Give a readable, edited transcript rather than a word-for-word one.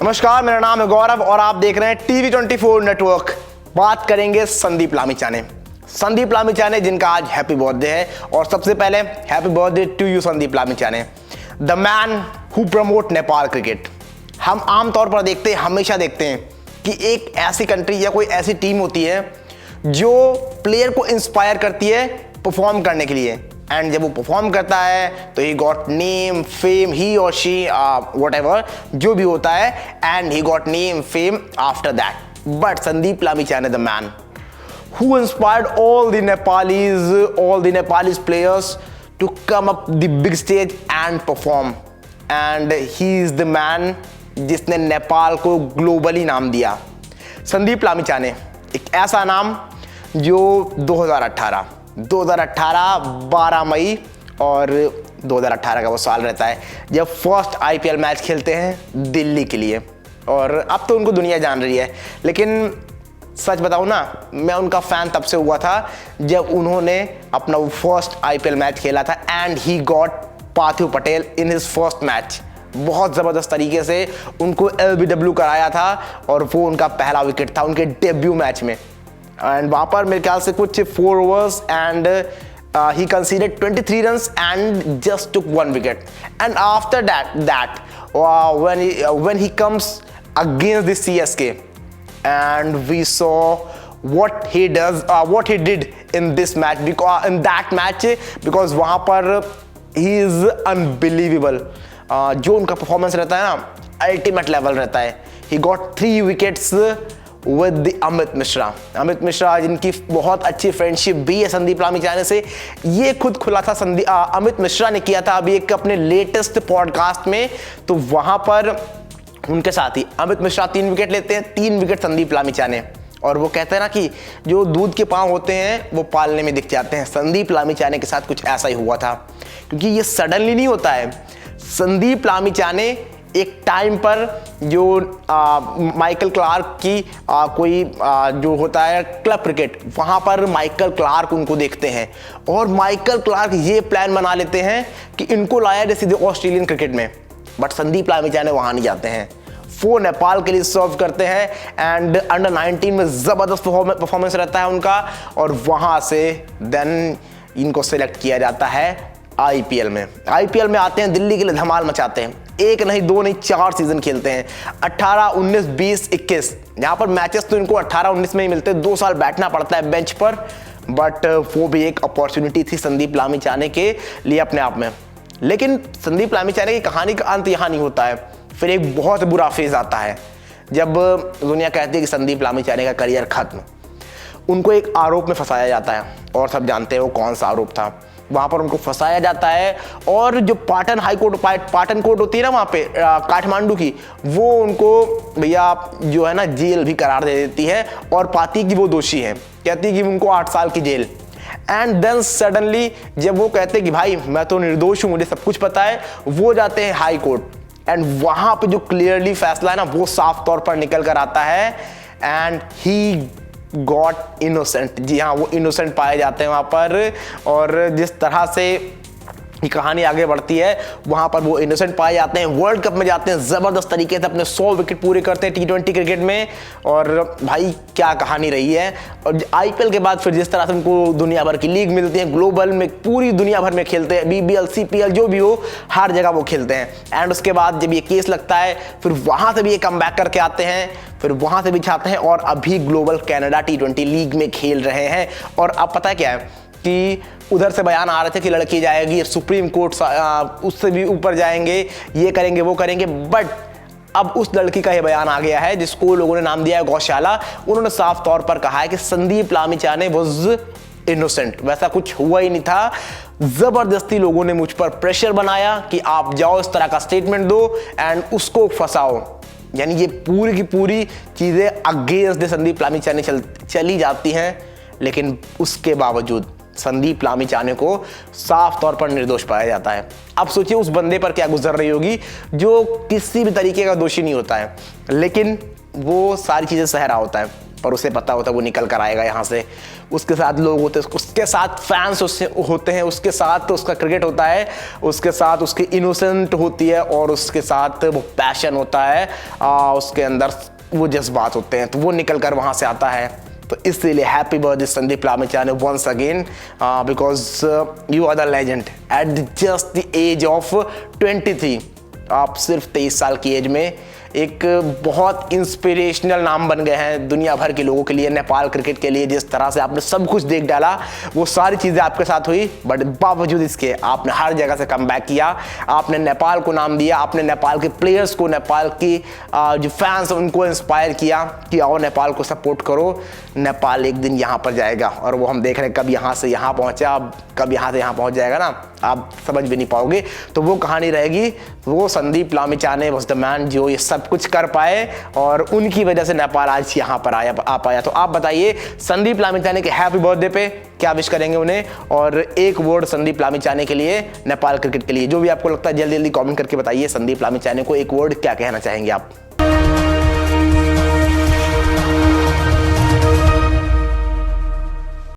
नमस्कार, मेरा नाम है गौरव और आप देख रहे हैं TV24 नेटवर्क। बात करेंगे संदीप लामिछाने। संदीप लामिछाने जिनका आज हैप्पी बर्थडे है, और सबसे पहले happy birthday to you Sandeep Lamichhane, the man who promote Nepal cricket. हम आमतौर पर हमेशा देखते हैं कि एक ऐसी कंट्री या कोई ऐसी टीम होती है जो प्लेयर को इंस्पायर करती है परफॉर्म करने के लिए, एंड जब वो परफॉर्म करता है तो ही गॉट नेम फेम, ही और शी व्हाटएवर जो भी होता है, and he got name fame after that. But Sandeep Lamichhane, the man who inspired all the Nepalese players to come up the big stage and perform, and he is the man जिसने नेपाल को globally नाम दिया। संदीप लामिछाने एक ऐसा नाम जो 2018 12 मई और 2018 का वो साल रहता है जब फर्स्ट IPL मैच खेलते हैं दिल्ली के लिए, और अब तो उनको दुनिया जान रही है। लेकिन सच बताऊं ना, मैं उनका फैन तब से हुआ था जब उन्होंने अपना वो फर्स्ट IPL मैच खेला था, and he got Parthiv Patel in his first match. बहुत ज़बरदस्त तरीके से उनको LBW कराया था और वो उनका पहला विकेट था उनके डेब्यू मैच में। एंड वहाँ पर मेरे ख्याल से कुछ 4 overs and he conceded 23 runs and just took 1 wicket. And after that when he comes against the CSK, and we saw what he did in this match, because वहाँ पर he is unbelievable. जो उनका performance रहता है ना, ultimate level रहता है। He got 3 wickets with the Amit Mishra जिनकी बहुत अच्छी फ्रेंडशिप भी है संदीप लामिछाने से। ये खुद खुला था अमित मिश्रा ने किया था अभी एक अपने लेटेस्ट पॉडकास्ट में, तो वहाँ पर उनके साथ ही अमित मिश्रा 3 विकेट लेते हैं, 3 विकेट संदीप लामिछाने। और वो कहते हैं ना कि जो दूध के पांव होते हैं वो पालने में दिख जाते हैं। संदीप लामिछाने के साथ कुछ ऐसा ही हुआ था, क्योंकि ये सडनली नहीं होता है। संदीप लामिछाने एक टाइम पर जो माइकल क्लार्क की जो होता है क्लब क्रिकेट, वहाँ पर माइकल क्लार्क उनको देखते हैं, और माइकल क्लार्क ये प्लान बना लेते हैं कि इनको लाया जाए सीधे ऑस्ट्रेलियन क्रिकेट में। बट संदीप लामिछाने वहाँ नहीं जाते हैं, वो नेपाल के लिए सर्व करते हैं, एंड अंडर 19 में ज़बरदस्त परफॉर्मेंस रहता है उनका, और वहाँ से देन इनको सेलेक्ट किया जाता है IPL में आते हैं, दिल्ली के लिए धमाल मचाते हैं। 1 नहीं 2 नहीं 4 सीजन खेलते हैं, 18, 19, 20, 21। यहाँ पर मैचेस तो इनको 18, 19 में ही मिलते हैं, 2 साल बैठना पड़ता है बेंच पर, बट वो भी एक अपॉर्चुनिटी थी संदीप लामिछाने के लिए अपने आप में। लेकिन संदीप लामिछाने की कहानी का अंत यहाँ नहीं होता है। फिर एक बहुत बुरा फेज आता है जब दुनिया कहती है कि संदीप लामिछाने का करियर खत्म। उनको एक आरोप में फंसाया जाता है, और सब जानते हैं वो कौन सा आरोप था। वहाँ पर उनको फंसाया जाता है, और जो पाटन कोर्ट होती है ना वहाँ पे काठमांडू की, वो उनको भैया जो है ना जेल भी करार दे देती है, और पाती कि वो दोषी है, कहती कि उनको 8 साल की जेल। एंड देन सडनली जब वो कहते हैं कि भाई मैं तो निर्दोष हूँ, मुझे सब कुछ पता है, वो जाते हैं हाई कोर्ट, एंड वहाँ पे जो क्लियरली फैसला है ना वो साफ तौर पर निकल कर आता है, एंड ही गॉट इनोसेंट। जी हाँ, वो इनोसेंट पाए जाते हैं वहाँ पर। और जिस तरह से ये कहानी आगे बढ़ती है, वहाँ पर वो इनोसेंट पाए जाते हैं, वर्ल्ड कप में जाते हैं, ज़बरदस्त तरीके से अपने 100 विकेट पूरे करते हैं T20 क्रिकेट में। और भाई क्या कहानी रही है। और IPL के बाद फिर जिस तरह से उनको दुनिया भर की लीग मिलती है, ग्लोबल में पूरी दुनिया भर में खेलते हैं, BBL CPL जो भी हो, हर जगह वो खेलते हैं। एंड उसके बाद जब ये केस लगता है, फिर वहाँ से भी ये कम बैक करके आते हैं, फिर वहाँ से भी छाते हैं, और अभी ग्लोबल कनाडा T20 लीग में खेल रहे हैं। और अब पता है क्या है कि उधर से बयान आ रहे थे कि लड़की जाएगी सुप्रीम कोर्ट, उससे भी ऊपर जाएंगे, ये करेंगे वो करेंगे। बट अब उस लड़की का ये बयान आ गया है जिसको लोगों ने नाम दिया है गौशाला। उन्होंने साफ तौर पर कहा है कि संदीप लामिछाने वाज इनोसेंट, वैसा कुछ हुआ ही नहीं था। जबरदस्ती लोगों ने मुझ पर प्रेशर बनाया कि आप जाओ इस तरह का स्टेटमेंट दो एंड उसको फंसाओ। यानी ये पूरी की पूरी चीजें अगेंस्ट संदीप लामिछाने चली जाती हैं, लेकिन उसके बावजूद संदीप लामिछाने को साफ तौर पर निर्दोष पाया जाता है। अब सोचिए उस बंदे पर क्या गुजर रही होगी जो किसी भी तरीके का दोषी नहीं होता है, लेकिन वो सारी चीजें सह रहा होता है। और उसे पता होता है वो निकल कर आएगा यहाँ से। उसके साथ लोग होते हैं, उसके साथ फैंस उससे होते हैं, उसके साथ उसका क्रिकेट होता है, उसके साथ उसकी इनोसेंट होती है और उसके साथ वो पैशन होता है, उसके अंदर वो जज्बात होते हैं, तो वो निकल कर वहाँ से आता है। तो इसलिए happy birthday Sandeep Lamichhane once again, because you are the legend at just the age of 23। आप सिर्फ 23 साल की एज में एक बहुत इंस्पिरेशनल नाम बन गए हैं दुनिया भर के लोगों के लिए, नेपाल क्रिकेट के लिए। जिस तरह से आपने सब कुछ देख डाला वो सारी चीज़ें आपके साथ हुई, बट बावजूद इसके आपने हर जगह से कम बैक किया। आपने नेपाल को नाम दिया, आपने नेपाल के प्लेयर्स को, नेपाल की जो फैंस उनको इंस्पायर किया कि आओ नेपाल को सपोर्ट करो, नेपाल एक दिन यहाँ पर जाएगा। और वो हम देख रहे हैं कब यहाँ से यहाँ पहुँचा, अब कब यहाँ से यहाँ पहुँच जाएगा ना, आप समझ भी नहीं पाओगे। तो वो कहानी रहेगी, वो Sandeep Lamichhane was the man जो ये सब कुछ कर पाए और उनकी वजह से नेपाल आज यहाँ पर आ पाया। तो आप बताइए संदीप लामिछाने के हैप्पी बर्थडे पे क्या विश करेंगे उन्हें, और एक वर्ड संदीप लामिछाने के लिए, नेपाल क्रिकेट के लिए, जो भी आपको लगता है जल्दी जल्दी कमेंट करके बताइए। संदीप लामिछाने को एक वर्ड क्या कहना चाहेंगे आप?